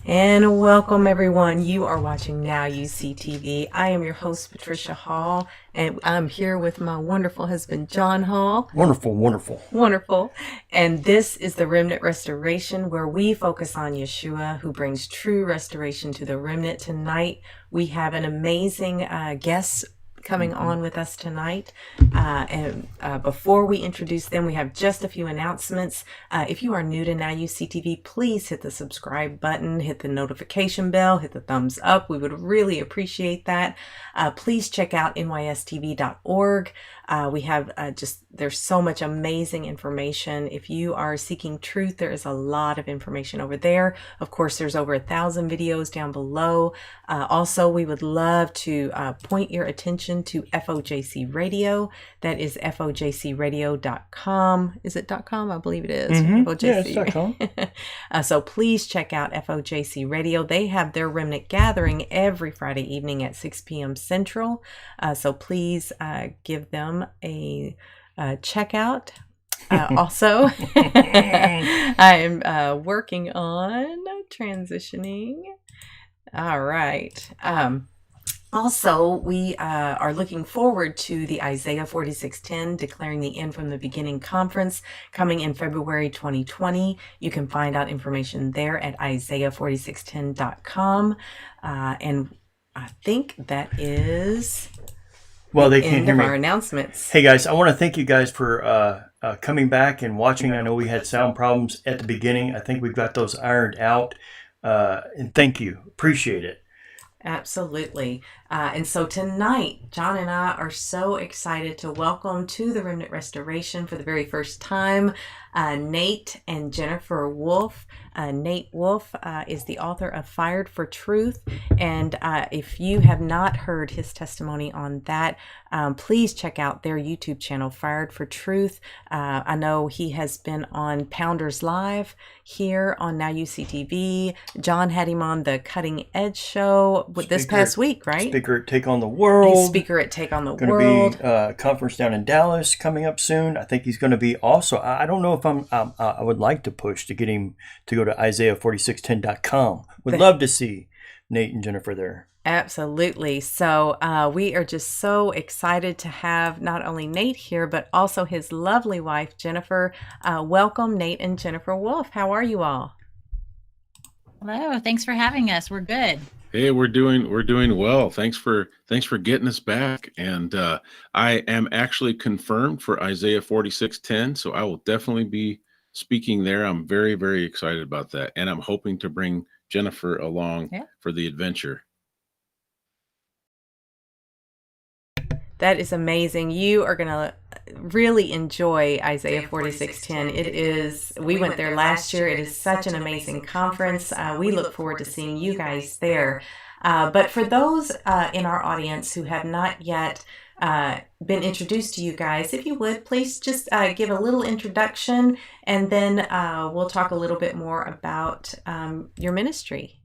And welcome everyone. You are watching NYSTV. I am your host, Patricia Hall, and I'm here with my wonderful husband, John Hall. Wonderful, wonderful. Wonderful. And this is the Remnant Restoration, where we focus on Yeshua, who brings true restoration to the remnant. Tonight, we have an amazing guest coming on with us tonight. And before we introduce them, we have just a few announcements. If you are new to NYSTV, please hit the subscribe button, hit the notification bell, hit the thumbs up. We would really appreciate that. Please check out NYSTV.org. We have there's so much amazing information. If you are seeking truth, there is a lot of information over there. Of course, there's over 1,000 videos down below. Also, we would love to point your attention to FOJC Radio. That is FOJCradio.com. Is it .com? I believe it is. FOJC. Yeah, it's .com. So please check out FOJC Radio. They have their Remnant Gathering every Friday evening at 6 p.m. Central. So please give them a check out. Also, I am working on transitioning. All right. Also, we are looking forward to the Isaiah 46:10, Declaring the End from the Beginning conference coming in February 2020. You can find out information there at Isaiah4610.com. And I think that is they can't hear me. Our announcements. Hey guys, I want to thank you guys for coming back and watching. I know we had sound problems at the beginning. I think we've got those ironed out. And thank you. Appreciate it. Absolutely. And so tonight, John and I are so excited to welcome to the Remnant Restoration for the very first time, Nate and Jennifer Wolfe. Nate Wolfe is the author of Fired for Truth. And if you have not heard his testimony on that, please check out their YouTube channel, Fired for Truth. I know he has been on Pounders Live here on NYSTV. John had him on the Cutting Edge show this past week, right? Speaker at Take on the World. He's speaker at Take on the World. Going to be a conference down in Dallas coming up soon. I think he's going to be also. I don't know if I would like to push to get him to go to Isaiah4610.com. Would love to see Nate and Jennifer there. Absolutely. So we are just so excited to have not only Nate here, but also his lovely wife, Jennifer. Welcome, Nate and Jennifer Wolfe. How are you all? Hello. Thanks for having us. We're good. Hey, we're doing well. Thanks for getting us back. And I am actually confirmed for Isaiah 46:10, so I will definitely be speaking there. I'm very, very excited about that, and I'm hoping to bring Jennifer along for the adventure. That is amazing. You are going to really enjoy Isaiah 46:10. It is, we went there last year. It is such an amazing conference. We look forward to seeing you guys there. But for those in our audience who have not yet been introduced to you guys, if you would, please just give a little introduction, and then we'll talk a little bit more about your ministry.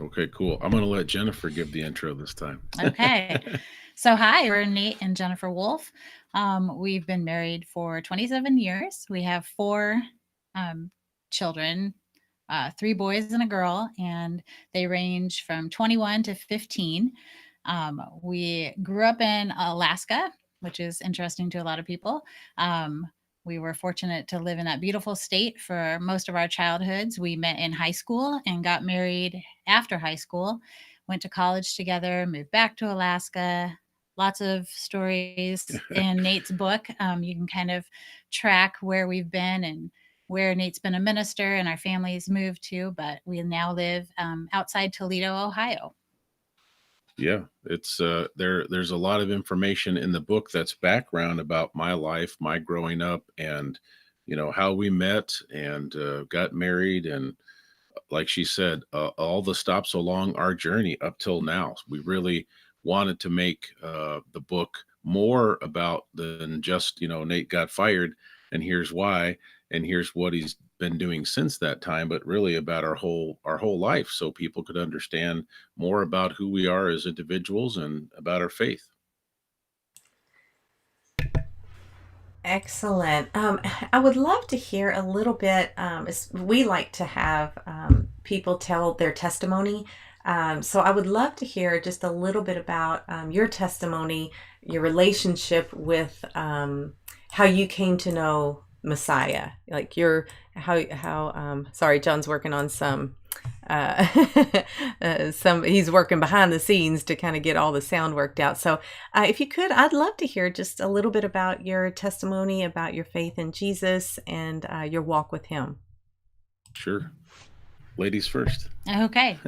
Okay, cool. I'm going to let Jennifer give the intro this time. Okay. So hi, we're Nate and Jennifer Wolfe. We've been married for 27 years. We have 4 children, 3 boys and a girl, and they range from 21 to 15. We grew up in Alaska, which is interesting to a lot of people. We were fortunate to live in that beautiful state for most of our childhoods. We met in high school and got married after high school, went to college together, moved back to Alaska. Lots of stories in Nate's book. You can kind of track where we've been and where Nate's been a minister and our families moved to, but we now live outside Toledo, Ohio. Yeah, it's there's a lot of information in the book that's background about my life, my growing up, and how we met and got married, and like she said, all the stops along our journey up till now. We really wanted to make the book more about than just Nate got fired and here's why and here's what he's been doing since that time, but really about our whole life, so people could understand more about who we are as individuals and about our faith. Excellent. I would love to hear a little bit. We like to have people tell their testimony. So I would love to hear just a little bit about your testimony, your relationship with how you came to know Messiah. Like sorry, John's working on some he's working behind the scenes to kind of get all the sound worked out. So if you could, I'd love to hear just a little bit about your testimony, about your faith in Jesus and your walk with him. Sure. Ladies first. Okay.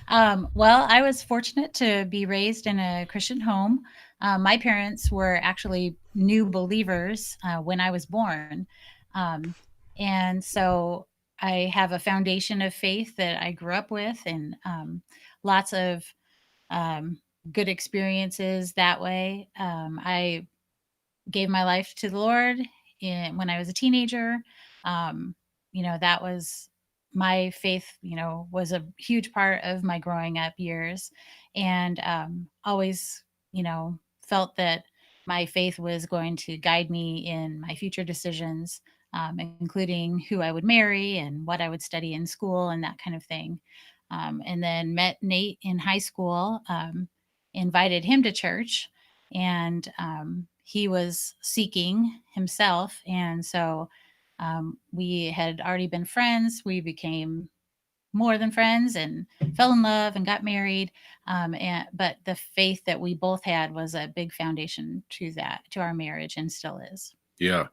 Well, I was fortunate to be raised in a Christian home. My parents were actually new believers when I was born. And so I have a foundation of faith that I grew up with, and lots of good experiences that way. I gave my life to the Lord when I was a teenager. That was my faith, was a huge part of my growing up years, and always, felt that my faith was going to guide me in my future decisions, including who I would marry and what I would study in school and that kind of thing. And then met Nate in high school, invited him to church, and he was seeking himself. And so we had already been friends. We became more than friends and fell in love and got married. But the faith that we both had was a big foundation to our marriage, and still is. Yeah.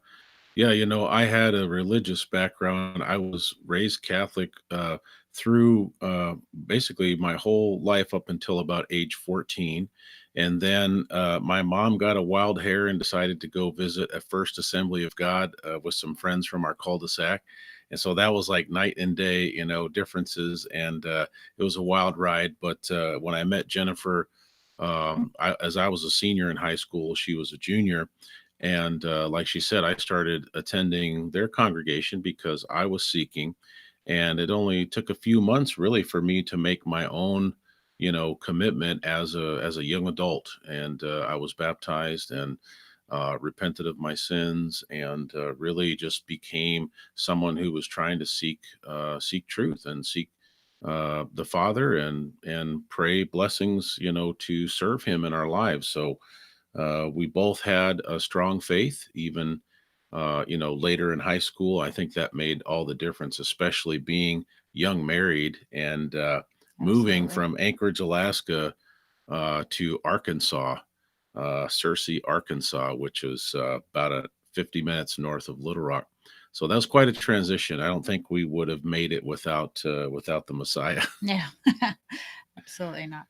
Yeah, I had a religious background. I was raised Catholic through basically my whole life up until about age 14. And then my mom got a wild hair and decided to go visit a First Assembly of God with some friends from our cul-de-sac. And so that was like night and day, differences. And it was a wild ride. But when I met Jennifer, as I was a senior in high school, she was a junior. And like she said, I started attending their congregation because I was seeking. And it only took a few months really for me to make my own, commitment as a young adult. And I was baptized and repented of my sins, and really just became someone who was trying to seek truth and seek the Father and pray blessings, to serve him in our lives. So we both had a strong faith, even, later in high school. I think that made all the difference, especially being young married and moving from Anchorage, Alaska to Arkansas, Searcy, Arkansas, which is about 50 minutes north of Little Rock. So that was quite a transition. I don't think we would have made it without the Messiah. Yeah, absolutely not.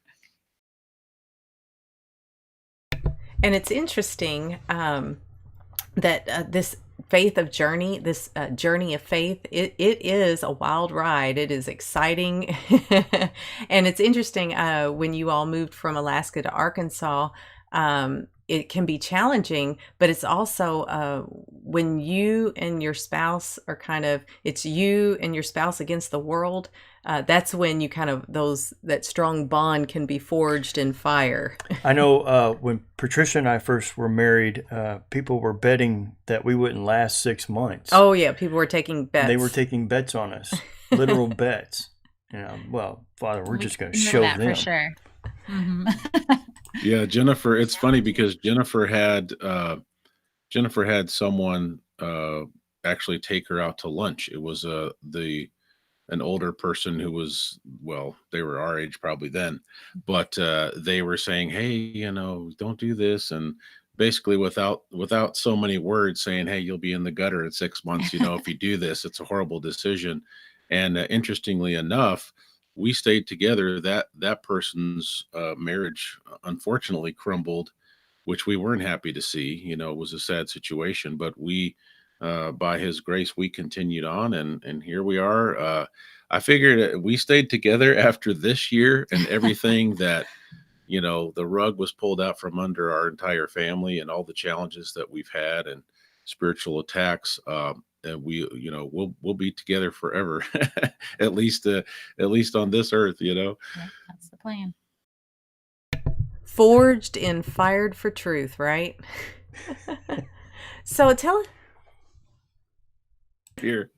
And it's interesting that this faith of journey, this journey of faith, it is a wild ride. It is exciting. And it's interesting when you all moved from Alaska to Arkansas, it can be challenging, but it's also when you and your spouse are it's you and your spouse against the world. That's when you that strong bond can be forged in fire. I know when Patricia and I first were married, people were betting that we wouldn't last 6 months. Oh yeah, people were taking bets. They were taking bets on us, literal bets. Well, Father, we're just going to show them. For sure. Mm-hmm. Yeah, Jennifer. It's funny because Jennifer had someone actually take her out to lunch. It was an older person who was, well, they were our age probably then, but they were saying, hey, don't do this. And basically without so many words saying, hey, you'll be in the gutter in 6 months. If you do this, it's a horrible decision. And interestingly enough, we stayed together. That person's marriage unfortunately crumbled, which we weren't happy to see. It was a sad situation, but we, by his grace, we continued on, and here we are. I figured we stayed together after this year and everything that, the rug was pulled out from under our entire family and all the challenges that we've had and spiritual attacks. And we'll be together forever, at least on this earth, Yeah, that's the plan. Forged and fired for truth, right? So here.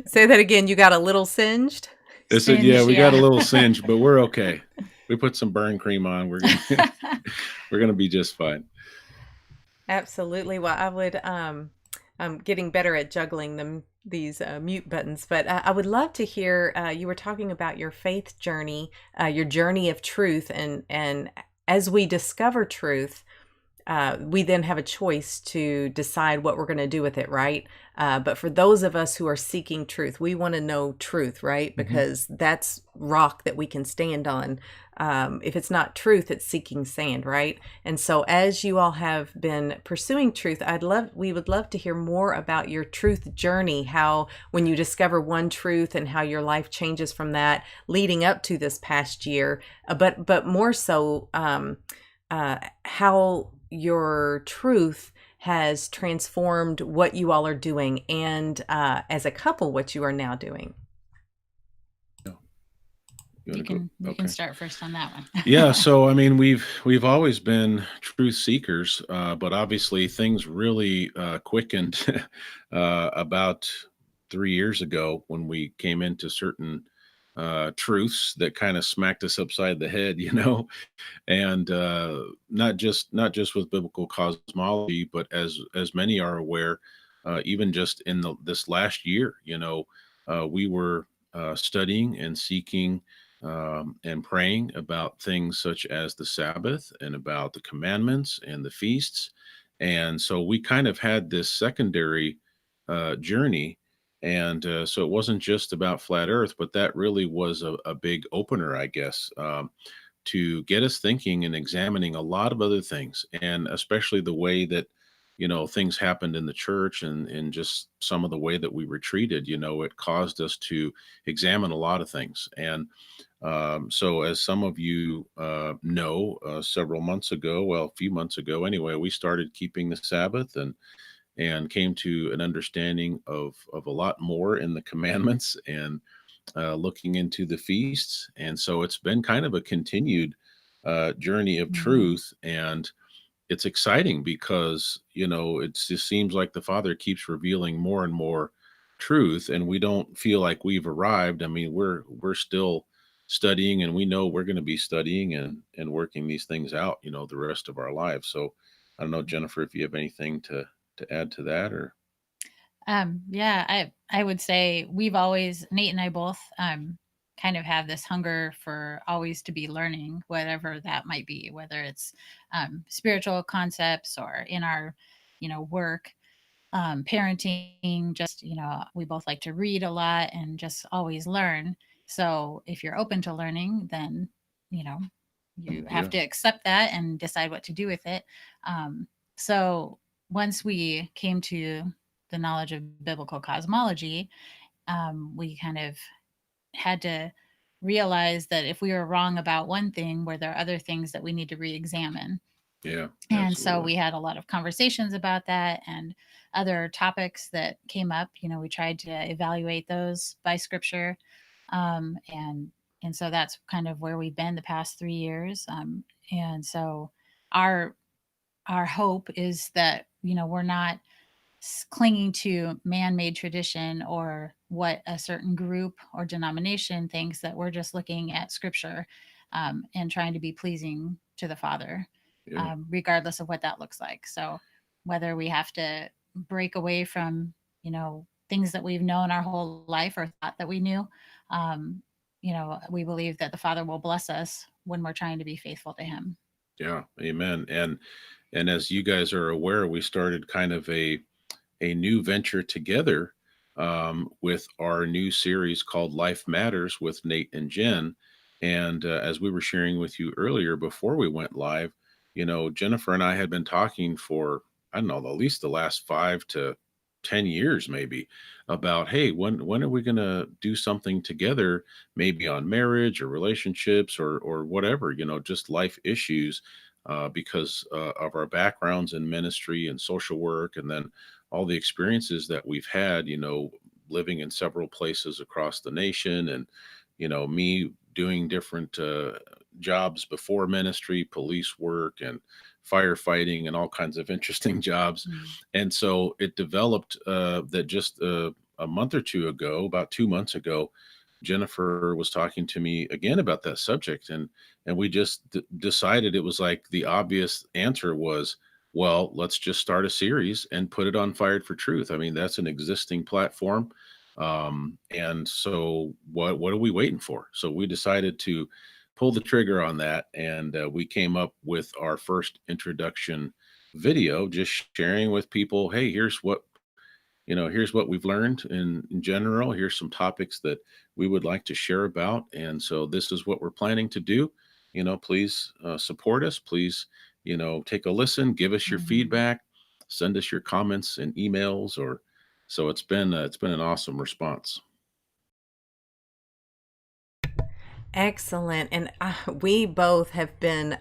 Say that again. You got a little singed? They said, yeah, Singe, we got a yeah. little singe, but we're okay. We put some burn cream on. We're gonna be just fine. Absolutely. Well, I would I'm getting better at juggling these mute buttons, but I would love to hear you were talking about your faith journey, your journey of truth, and as we discover truth, we then have a choice to decide what we're going to do with it, right? But for those of us who are seeking truth, we want to know truth, right? Because that's rock that we can stand on. If it's not truth, it's seeking sand, right? And so, as you all have been pursuing truth, we would love to hear more about your truth journey. How when you discover one truth and how your life changes from that, leading up to this past year, but more so, how your truth has transformed what you all are doing, and as a couple, what you are now doing. You can start first on that one. Yeah, so I mean, we've always been truth seekers, but obviously things really quickened about 3 years ago when we came into certain truths that kind of smacked us upside the head, and not just with biblical cosmology, but as many are aware, even just in this last year, we were studying and seeking and praying about things such as the Sabbath and about the commandments and the feasts. And so we kind of had this secondary journey. And so it wasn't just about flat Earth, but that really was a big opener, I guess, to get us thinking and examining a lot of other things, and especially the way that things happened in the church, and just some of the way that we were treated. It caused us to examine a lot of things. And so, as some of you know, several months ago, well, a few months ago anyway, we started keeping the Sabbath, and came to an understanding of a lot more in the commandments, and looking into the feasts. And so it's been kind of a continued journey of truth. And it's exciting because, it just seems like the Father keeps revealing more and more truth, and we don't feel like we've arrived. I mean, we're still studying, and we know we're going to be studying and working these things out, the rest of our lives. So I don't know, Jennifer, if you have anything to add to that, or Yeah, I would say we've always, Nate and I both, kind of have this hunger for always to be learning, whatever that might be, whether it's spiritual concepts or in our, work, parenting, just, we both like to read a lot and just always learn. So if you're open to learning, then, you have Yeah. to accept that and decide what to do with it. So once we came to the knowledge of biblical cosmology, we kind of had to realize that if we were wrong about one thing, were there other things that we need to re-examine? Yeah, And so absolutely. we had a lot of conversations about that and other topics that came up. We tried to evaluate those by scripture, and so that's kind of where we've been the past 3 years. And so our our hope is that we're not clinging to man-made tradition or what a certain group or denomination thinks, that we're just looking at scripture, and trying to be pleasing to the Father, Yeah. regardless of what that looks like. So whether we have to break away from things that we've known our whole life or thought that we knew, we believe that the Father will bless us when we're trying to be faithful to Him. Yeah, amen. And as you guys are aware, we started kind of a new venture together, with our new series called Life Matters with Nate and Jen. And as we were sharing with you earlier before we went live, Jennifer and I had been talking for, I don't know, at least the last 5 to 10 years, maybe, about, hey, when are we going to do something together, maybe on marriage or relationships or whatever, just life issues, because of our backgrounds in ministry and social work, and then all the experiences that we've had, living in several places across the nation, and, me doing different jobs before ministry, police work and firefighting and all kinds of interesting jobs. And so it developed that just a month or two ago, about 2 months ago, Jennifer was talking to me again about that subject, and we just decided it was like the obvious answer was, well, let's just start a series and put it on Fired for Truth. I mean, that's an existing platform. And so what are we waiting for? So we decided to pull the trigger on that, and we came up with our first introduction video, just sharing with people, hey, here's what we've learned in general. Here's some topics that we would like to share about. And so this is what we're planning to do. Please support us. Please, take a listen, give us your feedback, send us your comments and emails. Or so it's been an awesome response. Excellent. And we both have been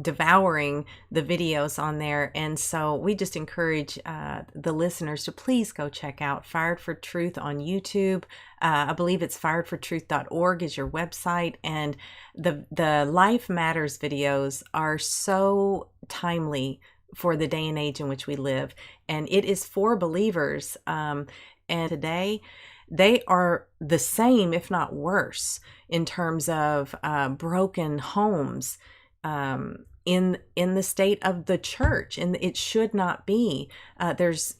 devouring the videos on there. And so we just encourage the listeners to please go check out Fired for Truth on YouTube. I believe it's firedfortruth.org is your website. And the Life Matters videos are so timely for the day and age in which we live. And it is for believers. And today, they are the same, if not worse, in terms of broken homes in the state of the church, and it should not be. There's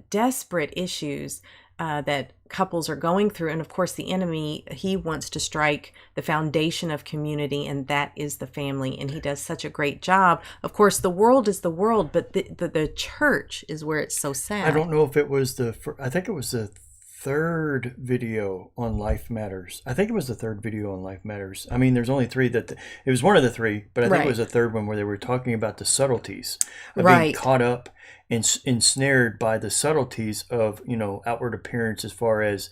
desperate issues that couples are going through, and of course, the enemy, he wants to strike the foundation of community, and that is the family, and he does such a great job. Of course, the world is the world, but the church is where it's so sad. I don't know if it was I think it was the third video on Life Matters. I think it was the third video on Life Matters. I mean, there's only three it was one of the three, but I think it was the third one where they were talking about the subtleties of being caught up and ensnared by the subtleties of, outward appearance as far as,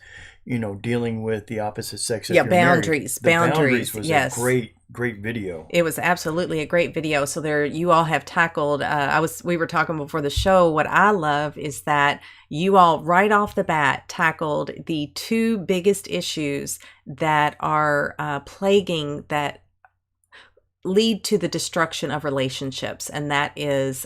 dealing with the opposite sex. If you're boundaries. Married. Boundaries was yes. a great video. It was absolutely a great video. So there, you all have tackled. We were talking before the show. What I love is that you all, right off the bat, tackled the two biggest issues that are plaguing, that lead to the destruction of relationships, and that is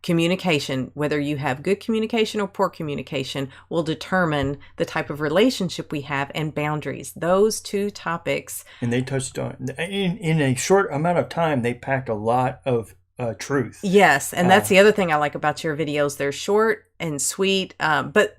communication. Whether you have good communication or poor communication will determine the type of relationship we have, and boundaries. Those two topics. And they touched on, in a short amount of time, they packed a lot of truth. Yes, and that's the other thing I like about your videos. They're short and sweet, but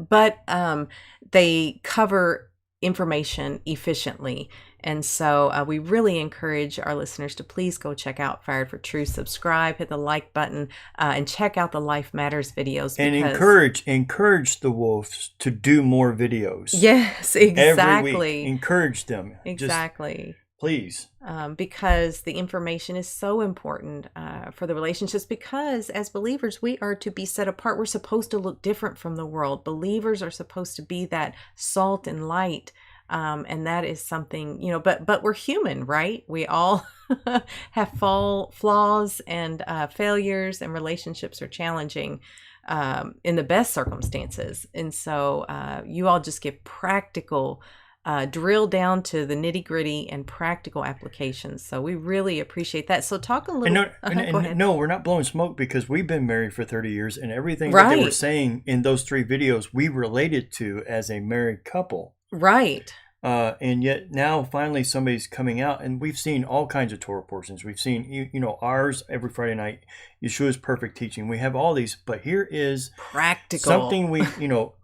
they cover information efficiently. And so we really encourage our listeners to please go check out Fired for Truth, subscribe, hit the like button, and check out the Life Matters videos. And encourage the Wolves to do more videos. Yes, exactly. Every week. Encourage them. Exactly. Just, please. Because the information is so important for the relationships, because as believers, we are to be set apart. We're supposed to look different from the world. Believers are supposed to be that salt and light. And that is something, but we're human, right? We all have flaws and failures, and relationships are challenging in the best circumstances. And so you all just give practical, drill down to the nitty gritty and practical applications. So we really appreciate that. So talk a little. Go ahead. No, we're not blowing smoke, because we've been married for 30 years, and everything that they were saying in those three videos, we related to as a married couple. Right. And yet now finally somebody's coming out, and we've seen all kinds of Torah portions. We've seen, ours every Friday night, Yeshua's perfect teaching. We have all these, but here is practical something we,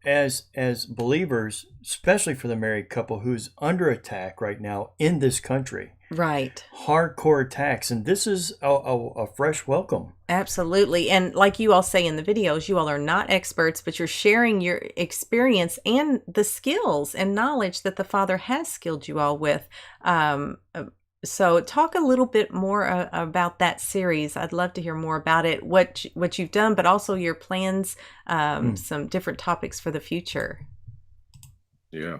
as believers, especially for the married couple who's under attack right now in this country. Right. Hardcore attacks. And this is a fresh welcome. Absolutely. And like you all say in the videos, you all are not experts, but you're sharing your experience and the skills and knowledge that the Father has skilled you all with. So talk a little bit more about that series. I'd love to hear more about it, what you've done, but also your plans, some different topics for the future. Yeah.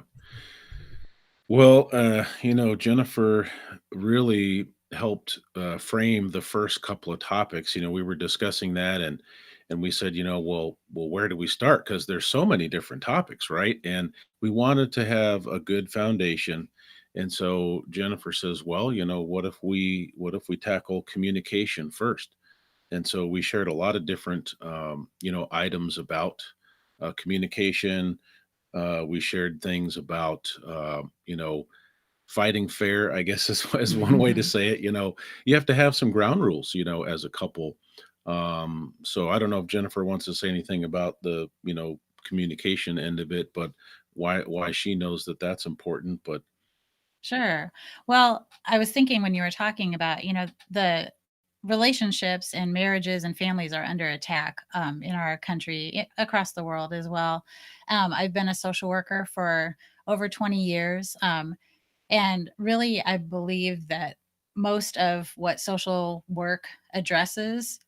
Well, Jennifer really helped frame the first couple of topics. We were discussing that, and we said, well, where do we start? Because there's so many different topics, right? And we wanted to have a good foundation. And so Jennifer says, well, what if we tackle communication first? And so we shared a lot of different, items about communication, We shared things about, fighting fair, I guess is one way to say it. You have to have some ground rules, as a couple. So I don't know if Jennifer wants to say anything about the, communication end of it, but why she knows that that's important. But Sure. Well, I was thinking when you were talking about, the relationships and marriages and families are under attack in our country, across the world as well. I've been a social worker for over 20 years. And really, I believe that most of what social work addresses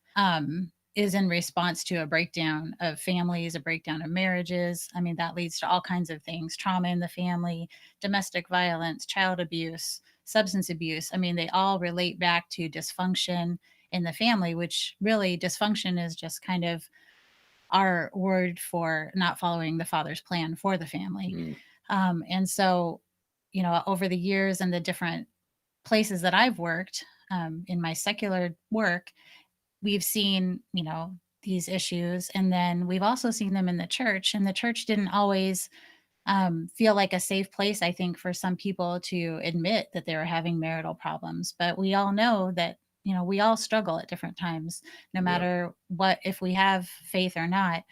is in response to a breakdown of families, a breakdown of marriages. I mean, that leads to all kinds of things: trauma in the family, domestic violence, child abuse, substance abuse. I mean, they all relate back to dysfunction in the family, which really dysfunction is just kind of our word for not following the father's plan for the family. mm, And so, over the years and the different places that I've worked in my secular work, we've seen, these issues. And then we've also seen them in the church. And the church didn't always feel like a safe place, I think, for some people to admit that they were having marital problems. But we all know that, we all struggle at different times, no yeah, matter what, if we have faith or not.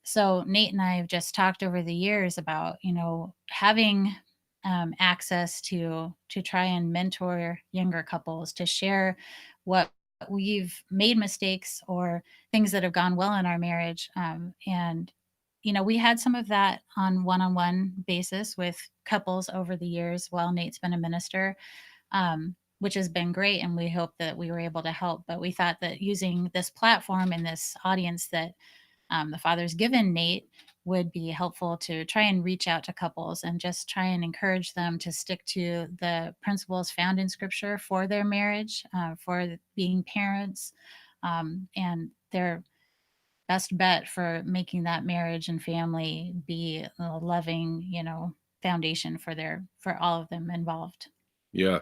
So Nate and I have just talked over the years about, having access to try and mentor younger couples, to share what we've made mistakes or things that have gone well in our marriage. And we had some of that on one-on-one basis with couples over the years while Nate's been a minister, which has been great. And we hope that we were able to help. But we thought that using this platform and this audience that the Father's given Nate would be helpful to try and reach out to couples and just try and encourage them to stick to the principles found in Scripture for their marriage, for being parents, and their best bet for making that marriage and family be a loving, foundation for all of them involved. yeah.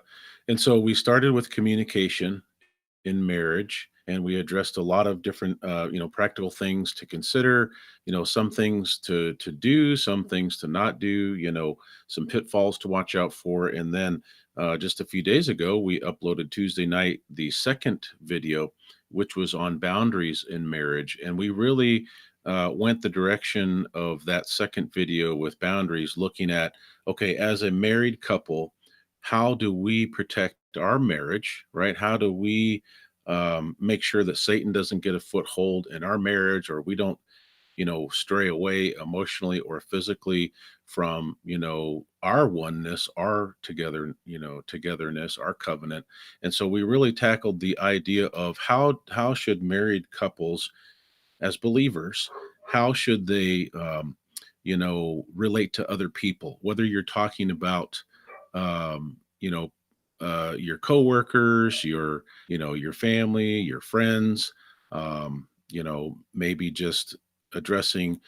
And so we started with communication in marriage, and we addressed a lot of different practical things to consider, some things to do, some things to not do, some pitfalls to watch out for. And then just a few days ago we uploaded Tuesday night the second video, which was on boundaries in marriage. And we really went the direction of that second video with boundaries, looking at, okay, as a married couple, how do we protect our marriage, right? How do we make sure that Satan doesn't get a foothold in our marriage, or we don't, stray away emotionally or physically from, our oneness, our togetherness, our covenant. And so we really tackled the idea of how should married couples as believers, how should they, relate to other people, whether you're talking about, your coworkers, your family, your friends, maybe just addressing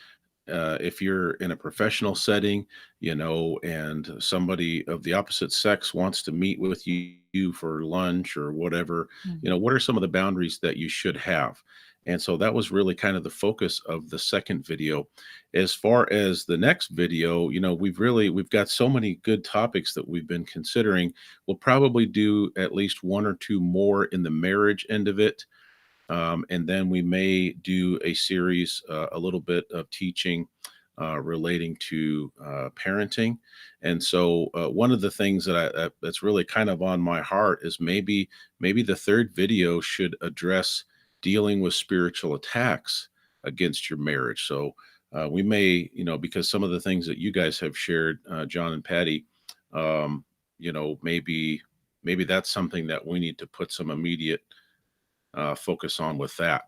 if you're in a professional setting, and somebody of the opposite sex wants to meet with you for lunch or whatever, Mhm. what are some of the boundaries that you should have? And so that was really kind of the focus of the second video. As far as the next video, we've got so many good topics that we've been considering. We'll probably do at least one or two more in the marriage end of it. And then we may do a series, a little bit of teaching relating to parenting. And so one of the things that's really kind of on my heart is maybe the third video should address dealing with spiritual attacks against your marriage. So we may, because some of the things that you guys have shared, John and Patty, maybe that's something that we need to put some immediate focus on with that.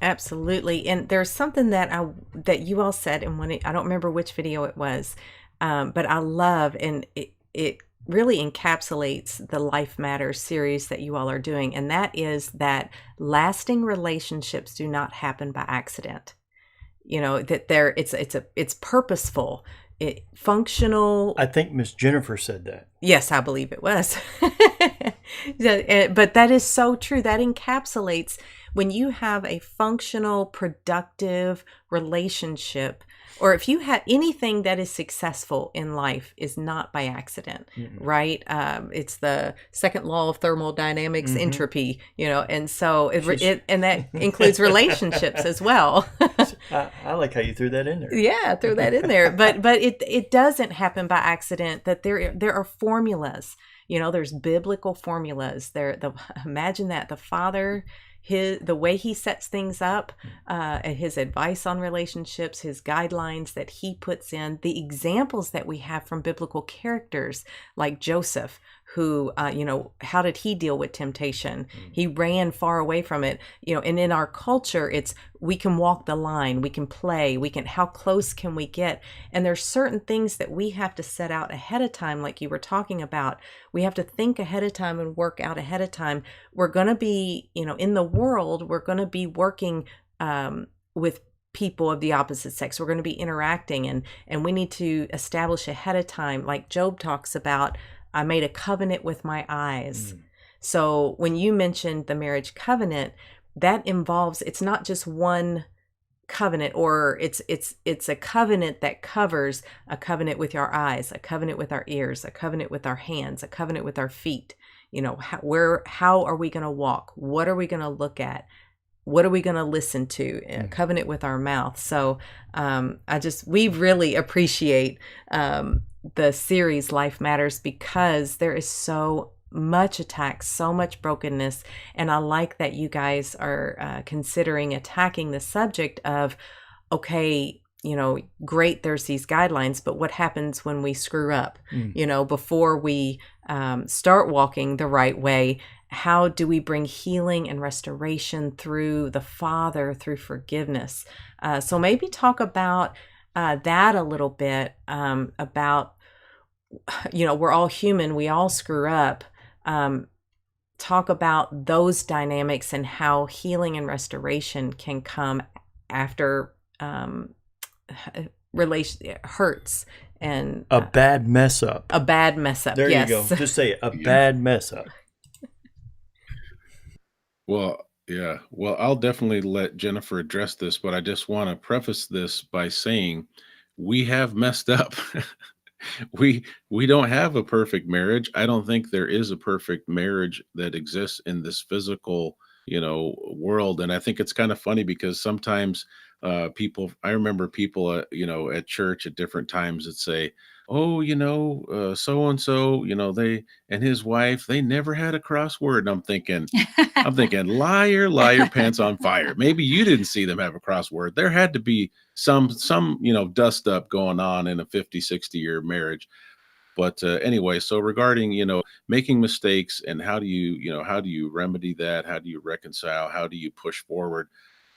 Absolutely. And there's something that you all said in I don't remember which video it was, but I love, and it really encapsulates the Life Matters series that you all are doing. And that is that lasting relationships do not happen by accident. That it's purposeful, functional. I think Miss Jennifer said that. Yes, I believe it was. But that is so true. That encapsulates when you have a functional, productive relationship, or if you have anything that is successful in life is not by accident, right? It's the second law of thermodynamics, entropy, and so and that includes relationships as well. I like how you threw that in there. Yeah, throw that in there. But it doesn't happen by accident. That there are formulas. There's biblical formulas. Imagine that the Father, the way he sets things up, his advice on relationships, his guidelines that he puts in, the examples that we have from biblical characters like Joseph, who, how did he deal with temptation? He ran far away from it, and in our culture, we can walk the line, we can play, how close can we get? And there's certain things that we have to set out ahead of time, like you were talking about. We have to think ahead of time and work out ahead of time. We're going to be, in the world, we're going to be working with people of the opposite sex. We're going to be interacting, and we need to establish ahead of time, like Job talks about, I made a covenant with my eyes. So when you mentioned the marriage covenant, that involves, it's not just one covenant, or it's a covenant that covers a covenant with our eyes, a covenant with our ears, a covenant with our hands, a covenant with our feet. How are we going to walk? What are we going to look at? What are we going to listen to? A covenant with our mouth. So we really appreciate the series Life Matters, because there is so much attack, so much brokenness. And I like that you guys are considering attacking the subject of, okay, great, there's these guidelines, but what happens when we screw up? Before we start walking the right way, how do we bring healing and restoration through the Father, through forgiveness? So maybe talk about that a little bit, about, we're all human, we all screw up. Talk about those dynamics and how healing and restoration can come after hurts and a bad mess up. A bad mess up. There yes. you go. Just say it, a bad mess up. Well, yeah. Well, I'll definitely let Jennifer address this, but I just want to preface this by saying we have messed up. we don't have a perfect marriage. I don't think there is a perfect marriage that exists in this physical, world. And I think it's kind of funny because sometimes I remember people, at church at different times that say, oh, so and so, they and his wife, they never had a crossword. And I'm thinking, liar, liar, pants on fire. Maybe you didn't see them have a crossword. There had to be some dust up going on in a 50, 60-year marriage. But anyway, so regarding, making mistakes and how do you remedy that? How do you reconcile? How do you push forward?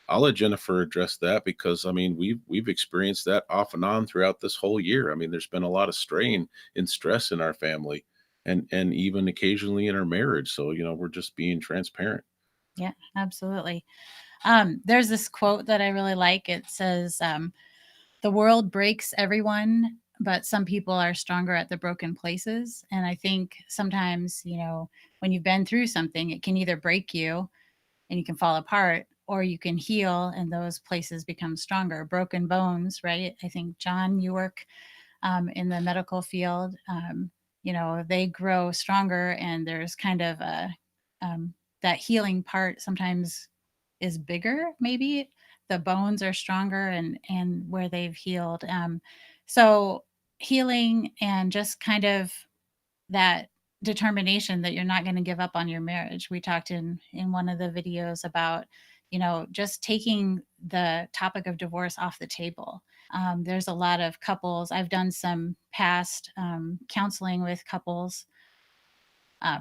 I'll let Jennifer address that, because we've experienced that off and on throughout this whole year. There's been a lot of strain and stress in our family, and even occasionally in our marriage. So we're just being transparent. Yeah, absolutely. There's this quote that I really like. It says, "The world breaks everyone, but some people are stronger at the broken places." And I think sometimes, when you've been through something, it can either break you and you can fall apart, or you can heal and those places become stronger. Broken bones, right? I think, John, you work in the medical field. They grow stronger, and there's kind of that healing part sometimes is bigger. Maybe the bones are stronger and where they've healed. So healing and just kind of that determination that you're not going to give up on your marriage. We talked in one of the videos about, just taking the topic of divorce off the table. There's a lot of couples. I've done some past counseling with couples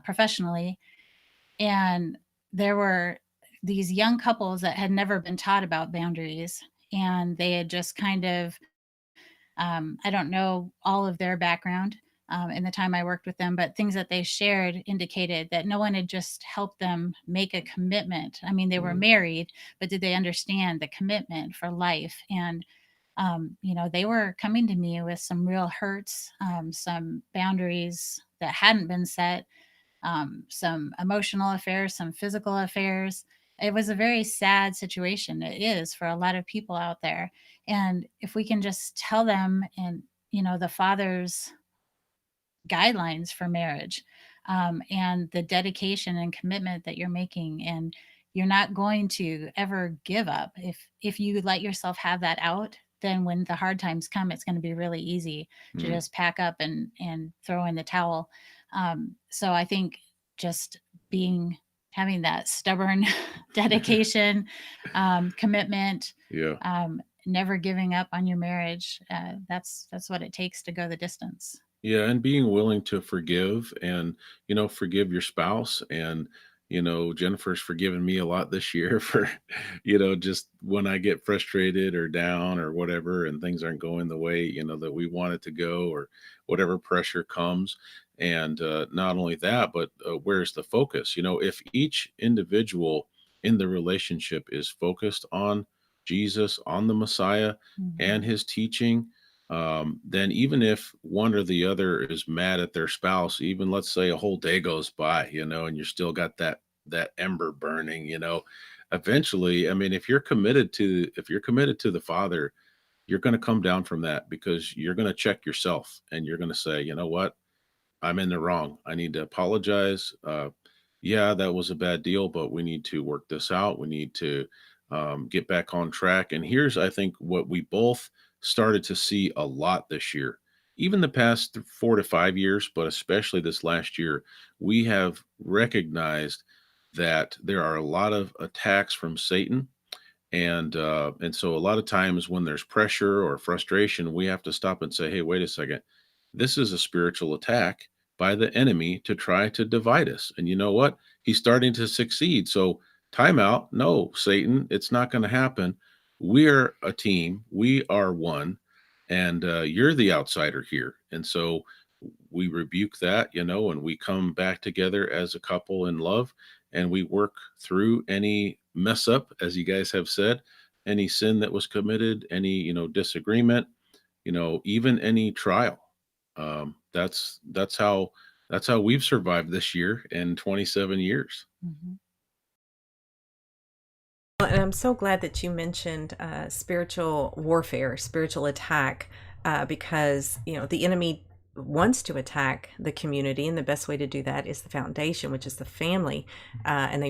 professionally, and there were these young couples that had never been taught about boundaries, and they had just kind of, I don't know all of their background in the time I worked with them, but things that they shared indicated that no one had just helped them make a commitment. They were married, but did they understand the commitment for life? And, they were coming to me with some real hurts, some boundaries that hadn't been set, some emotional affairs, some physical affairs. it was a very sad situation. It is for a lot of people out there. And if we can just tell them, and, the father's guidelines for marriage, and the dedication and commitment that you're making, and you're not going to ever give up. If you let yourself have that out, then when the hard times come, it's going to be really easy to just pack up and throw in the towel. So I think just having that stubborn dedication, commitment, Yeah. never giving up on your marriage, that's what it takes to go the distance. Yeah, and being willing to forgive and, forgive your spouse. And, Jennifer's forgiven me a lot this year for, just when I get frustrated or down or whatever, and things aren't going the way, that we want it to go, or whatever pressure comes. And not only that, but where's the focus? If each individual in the relationship is focused on Jesus, on the Messiah and his teaching, then even if one or the other is mad at their spouse, even let's say a whole day goes by, and you're still got that ember burning, eventually, I mean, if you're committed to the Father, you're going to come down from that, because you're going to check yourself and you're going to say, you know what, I'm in the wrong. I need to apologize. Yeah, that was a bad deal, but we need to work this out. We need to get back on track. And here's, I think, what we both started to see a lot this year, even the past 4 to 5 years, but especially this last year, we have recognized that there are a lot of attacks from Satan. And so a lot of times when there's pressure or frustration, we have to stop and say, hey, wait a second. This is a spiritual attack by the enemy to try to divide us. And you know what? He's starting to succeed. So time out. No, Satan, it's not going to happen. We're a team. We are one. And you're the outsider here. And so we rebuke that, and we come back together as a couple in love, and we work through any mess up, as you guys have said, any sin that was committed, any, disagreement, even any trial. That's how we've survived this year in 27 years. Mhm. And I'm so glad that you mentioned spiritual warfare, spiritual attack, because the enemy wants to attack the community, and the best way to do that is the foundation, which is the family. And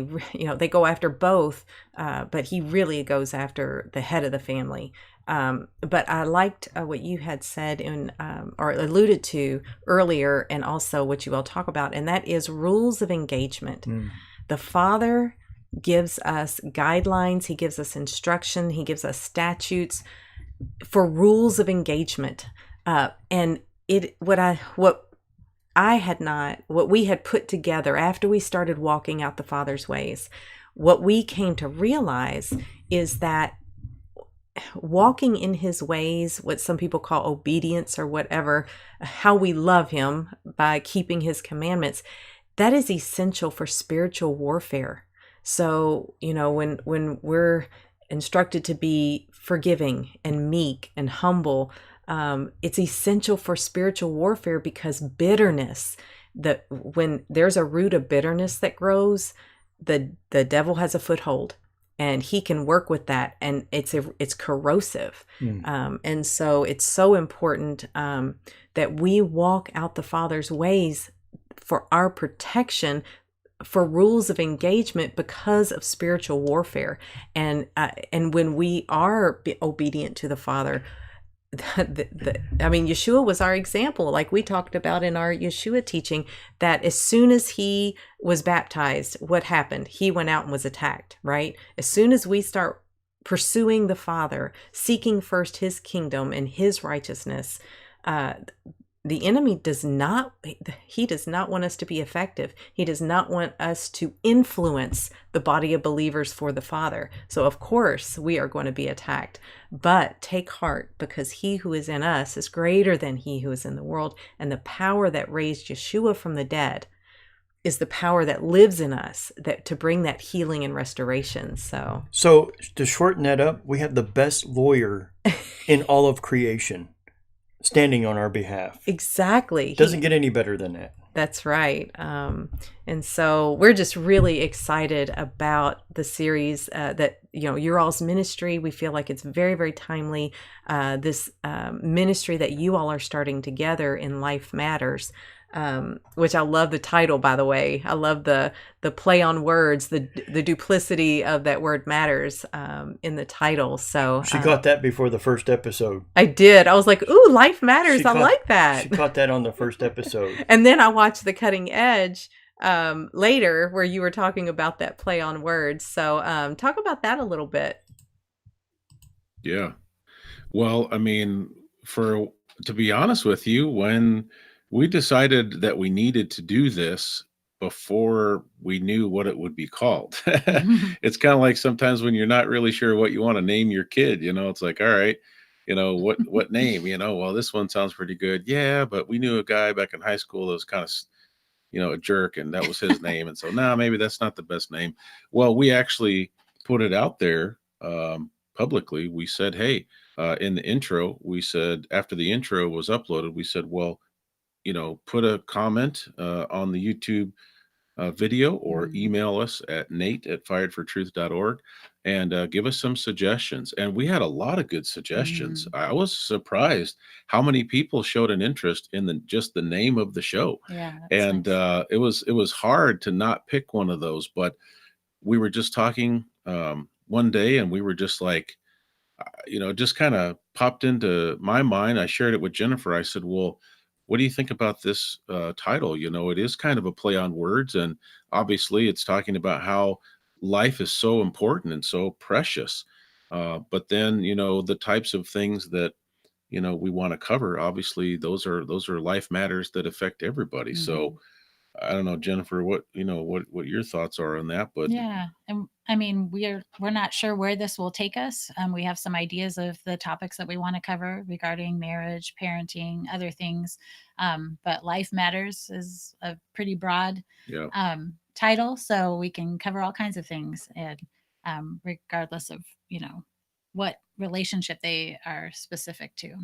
they go after both, but he really goes after the head of the family. But I liked what you had said or alluded to earlier, and also what you all talk about, and that is rules of engagement. The Father gives us guidelines, he gives us instruction, he gives us statutes for rules of engagement. And what we had put together after we started walking out the Father's ways, what we came to realize is that walking in his ways, what some people call obedience or whatever, how we love him by keeping his commandments, that is essential for spiritual warfare. So, when we're instructed to be forgiving and meek and humble, it's essential for spiritual warfare, because bitterness, when there's a root of bitterness that grows, the devil has a foothold, and he can work with that, and it's corrosive. And so it's so important that we walk out the Father's ways for our protection, for rules of engagement, because of spiritual warfare. And when we are obedient to the Father, Yeshua was our example, like we talked about in our Yeshua teaching, that as soon as he was baptized, what happened? He went out and was attacked, right? As soon as we start pursuing the Father, seeking first his kingdom and his righteousness, the enemy does not want us to be effective. He does not want us to influence the body of believers for the Father. So of course we are going to be attacked, but take heart, because he who is in us is greater than he who is in the world. And the power that raised Yeshua from the dead is the power that lives in us, that to bring that healing and restoration. So to shorten that up, we have the best lawyer in all of creation standing on our behalf. Exactly. Doesn't get any better than that. That's right. And so we're just really excited about the series that, your all's ministry. We feel like it's very, very timely. This ministry that you all are starting together in Life Matters, which I love the title, by the way. I love the play on words, the duplicity of that word matters in the title. So She caught that before the first episode. I did. I was like, ooh, Life Matters. She I caught- like that. She caught that on the first episode. And then I watched The Cutting Edge later where you were talking about that play on words. So talk about that a little bit. Yeah. Well, I mean, to be honest with you, when we decided that we needed to do this before we knew what it would be called, it's kind of like sometimes when you're not really sure what you want to name your kid, it's like, all right, what name, well, this one sounds pretty good. Yeah, but we knew a guy back in high school that was kind of, a jerk, and that was his name. And so, maybe that's not the best name. Well, we actually put it out there publicly. We said, hey, in the intro, we said, after the intro was uploaded, we said, well, put a comment on the YouTube video or email us at nate@firedfortruth.org and give us some suggestions. And we had a lot of good suggestions. I was surprised how many people showed an interest in just the name of the show. Yeah. And nice. it was hard to not pick one of those, but we were just talking one day and we were just like, just kind of popped into my mind. I shared it with Jennifer. I said, well, what do you think about this title? It is kind of a play on words. And obviously it's talking about how life is so important and so precious. But then, the types of things that, we want to cover, obviously those are life matters that affect everybody. So I don't know, Jennifer, what your thoughts are on that, but Yeah, and I mean, we're not sure where this will take us. We have some ideas of the topics that we want to cover regarding marriage, parenting, other things. But Life Matters is a pretty broad yeah. Title, so we can cover all kinds of things, and regardless of what relationship they are specific to.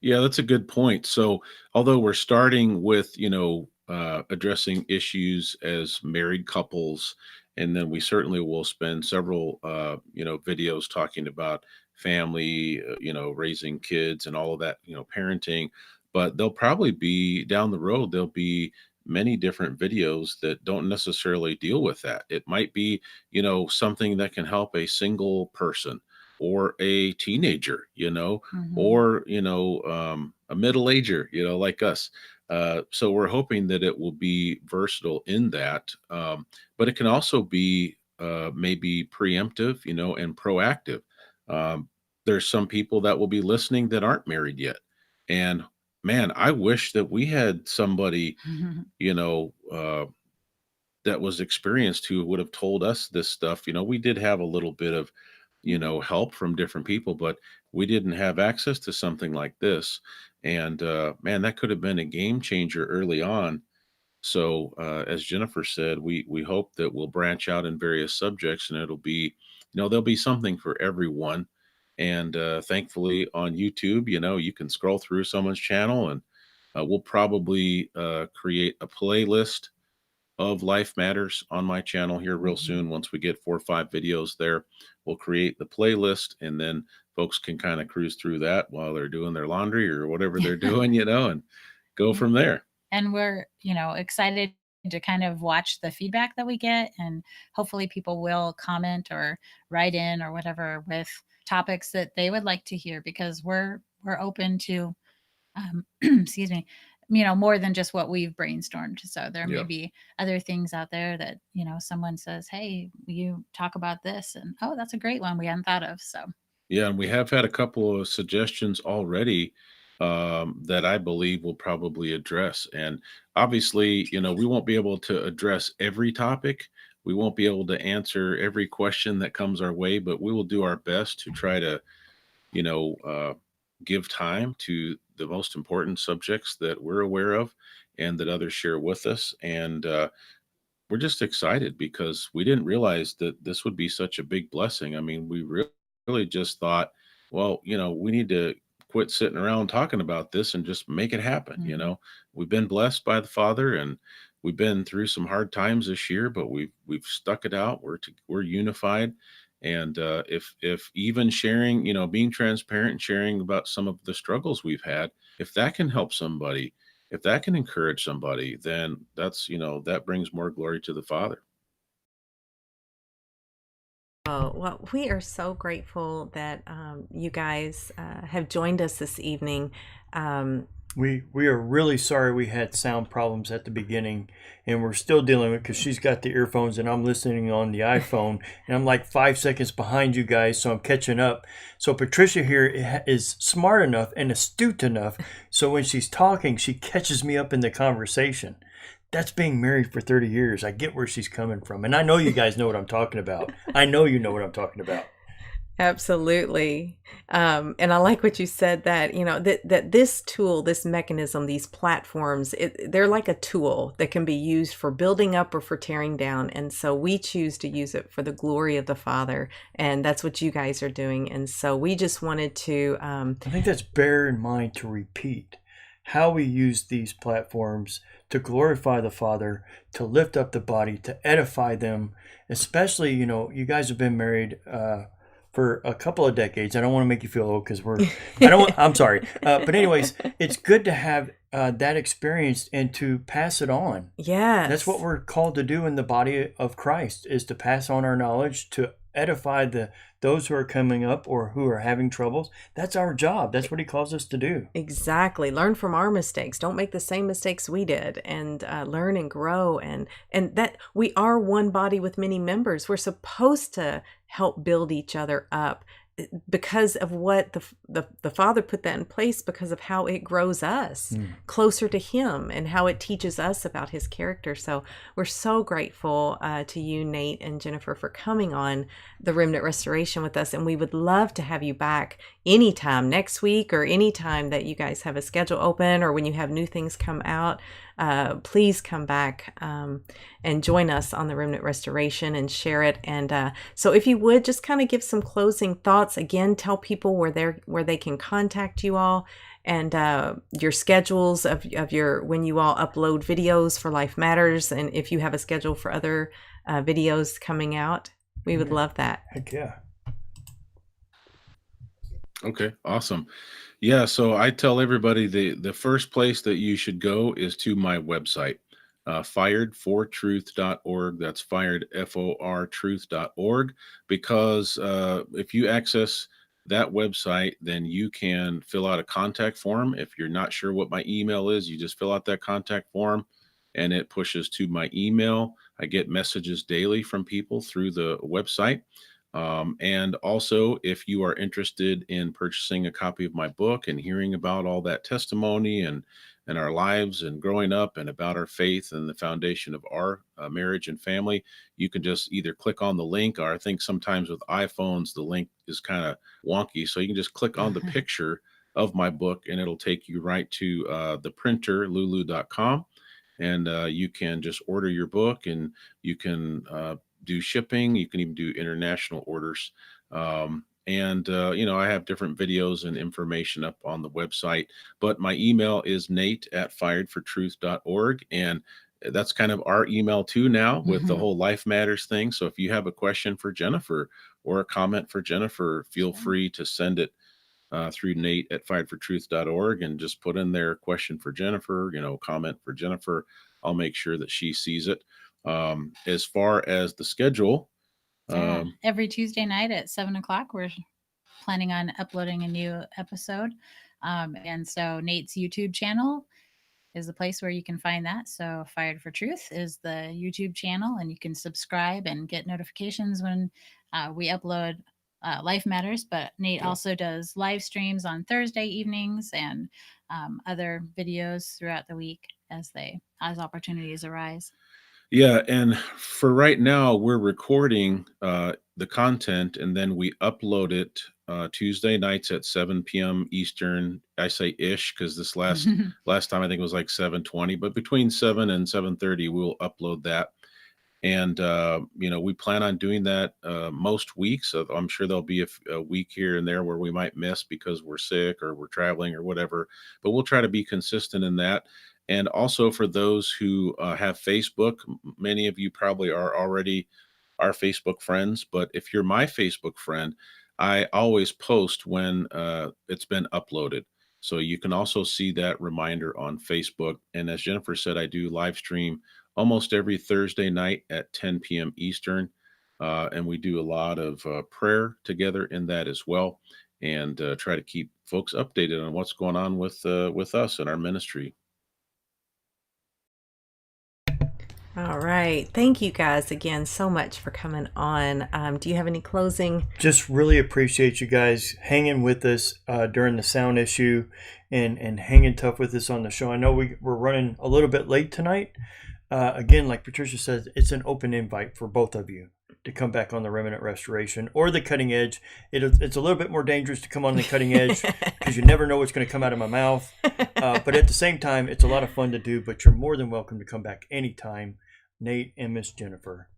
Yeah, that's a good point. So, although we're starting with, addressing issues as married couples, and then we certainly will spend several, videos talking about family, raising kids and all of that, parenting. But there'll probably be down the road, there'll be many different videos that don't necessarily deal with that. It might be, something that can help a single person or a teenager, or a middle ager, like us. So we're hoping that it will be versatile in that, but it can also be maybe preemptive, and proactive. There's some people that will be listening that aren't married yet, and man, I wish that we had somebody, you know, uh, that was experienced who would have told us this stuff. We did have a little bit of, help from different people, but we didn't have access to something like this. And man, that could have been a game changer early on. So as Jennifer said, we hope that we'll branch out in various subjects, and it'll be, there'll be something for everyone. And thankfully on YouTube, you can scroll through someone's channel, and we'll probably create a playlist of Life Matters on my channel here real soon. Once we get 4 or 5 videos there, we'll create the playlist, and then folks can kind of cruise through that while they're doing their laundry or whatever they're doing, and go from there. And we're excited to kind of watch the feedback that we get, and hopefully people will comment or write in or whatever with topics that they would like to hear, because we're open to excuse me, more than just what we've brainstormed. So there may Yeah. be other things out there that someone says, hey, will you talk about this, and oh, that's a great one we hadn't thought of. So Yeah, and we have had a couple of suggestions already that I believe we'll probably address. And obviously, we won't be able to address every topic. We won't be able to answer every question that comes our way, but we will do our best to try to, you know, uh, give time to the most important subjects that we're aware of and that others share with us. And we're just excited because we didn't realize that this would be such a big blessing. I mean, we really just thought, well, we need to quit sitting around talking about this and just make it happen. You Mhm. know, we've been blessed by the Father, and we've been through some hard times this year, but we've stuck it out. We're unified. And if even sharing, you know, being transparent and sharing about some of the struggles we've had, if that can help somebody, if that can encourage somebody, then that's, you know, that brings more glory to the Father. Oh, well, we are so grateful that you guys have joined us this evening. We are really sorry we had sound problems at the beginning, and we're still dealing with it because she's got the earphones and I'm listening on the iPhone, and I'm like 5 seconds behind you guys, so I'm catching up. So Patricia here is smart enough and astute enough, so when she's talking, she catches me up in the conversation. That's being married for 30 years. I get where she's coming from, and I know you guys know what I'm talking about. I know you know what I'm talking about. Absolutely. And I like what you said, that, you know, that this tool, this mechanism, these platforms, they're like a tool that can be used for building up or for tearing down. And so we choose to use it for the glory of the Father. And that's what you guys are doing. And so we just wanted to, I think that's bear in mind to repeat how we use these platforms to glorify the Father, to lift up the body, to edify them. Especially, you know, you guys have been married for a couple of decades. I don't want to make you feel old because I'm sorry. But anyways, it's good to have that experience and to pass it on. yes. That's what we're called to do in the body of Christ, is to pass on our knowledge, to edify those who are coming up or who are having troubles. That's our job. That's what he calls us to do. Exactly. Learn from our mistakes. Don't make the same mistakes we did, and learn and grow. And that we are one body with many members. We're supposed to help build each other up because of what the Father put that in place, because of how it grows us closer to Him and how it teaches us about His character. So we're so grateful to you, Nate and Jennifer, for coming on the Remnant Restoration with us. And we would love to have you back anytime next week, or anytime that you guys have a schedule open, or when you have new things come out. Please come back and join us on the Remnant Restoration and share it. And so if you would just kind of give some closing thoughts, again, tell people where they can contact you all, and your schedules of your, when you all upload videos for Life Matters, and if you have a schedule for other videos coming out, we would love that. Heck yeah. Okay, awesome. Yeah, so I tell everybody the first place that you should go is to my website, firedfortruth.org. That's fired, FOR, truth.org, because if you access that website, then you can fill out a contact form. If you're not sure what my email is, you just fill out that contact form and it pushes to my email. I get messages daily from people through the website. And also, if you are interested in purchasing a copy of my book and hearing about all that testimony and our lives and growing up and about our faith and the foundation of our marriage and family, you can just either click on the link, or I think sometimes with iPhones, the link is kind of wonky. So you can just click on the picture of my book and it'll take you right to the printer, lulu.com. And you can just order your book, and you can do shipping. You can even do international orders. You know, I have different videos and information up on the website, but my email is nate@firedfortruth.org. And that's kind of our email too now with the whole Life Matters thing. So if you have a question for Jennifer or a comment for Jennifer, feel free to send it through nate@firedfortruth.org and just put in their question for Jennifer, you know, comment for Jennifer. I'll make sure that she sees it. As far as the schedule, Every Tuesday night at 7:00, we're planning on uploading a new episode. And so Nate's YouTube channel is the place where you can find that. So Fired for Truth is the YouTube channel, and you can subscribe and get notifications when we upload Life Matters. But Nate also does live streams on Thursday evenings and other videos throughout the week as opportunities arise. yeah, and for right now, we're recording the content, and then we upload it Tuesday nights at 7 p.m. Eastern. I say ish because this last time I think it was like 7:20, but between 7 and 7:30, we'll upload that. And, we plan on doing that most weeks. I'm sure there'll be a week here and there where we might miss because we're sick or we're traveling or whatever, but we'll try to be consistent in that. And also for those who have Facebook, many of you probably are already our Facebook friends, but if you're my Facebook friend, I always post when it's been uploaded. So you can also see that reminder on Facebook. And as Jennifer said, I do live stream almost every Thursday night at 10 p.m. Eastern. And we do a lot of prayer together in that as well, and try to keep folks updated on what's going on with us and our ministry. All right. Thank you guys again so much for coming on. Do you have any closing? Just really appreciate you guys hanging with us during the sound issue and hanging tough with us on the show. I know we're running a little bit late tonight. Again, like Patricia says, it's an open invite for both of you to come back on the Remnant Restoration or the Cutting Edge. It's a little bit more dangerous to come on the Cutting Edge because you never know what's going to come out of my mouth. But at the same time, it's a lot of fun to do, but you're more than welcome to come back anytime. Nate and Miss Jennifer.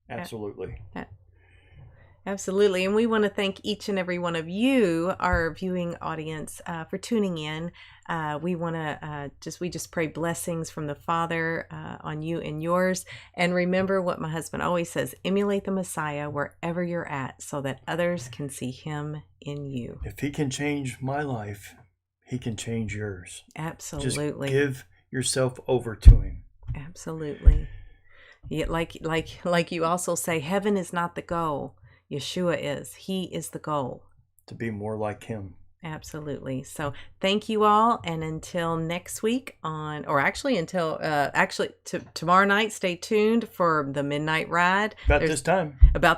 Absolutely. Absolutely. And we want to thank each and every one of you, our viewing audience, for tuning in. We want to we just pray blessings from the Father on you and yours. And remember what my husband always says, emulate the Messiah wherever you're at so that others can see him in you. If he can change my life, he can change yours. Absolutely. Just give yourself over to him. Absolutely. Yeah, like you also say, heaven is not the goal. Yeshua is. He is the goal. To be more like him. Absolutely. So thank you all. And until next week tomorrow night, stay tuned for the Midnight Ride. About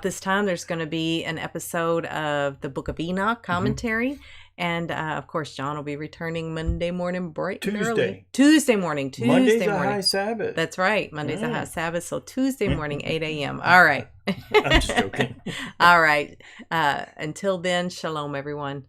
this time, there's going to be an episode of the Book of Enoch commentary. Mm-hmm. And, of course, John will be returning Monday morning bright and early. Tuesday morning. Monday's a high Sabbath. That's right. Monday's a high Sabbath. So Tuesday morning, 8 a.m. All right. I'm just joking. All right. Until then, shalom, everyone.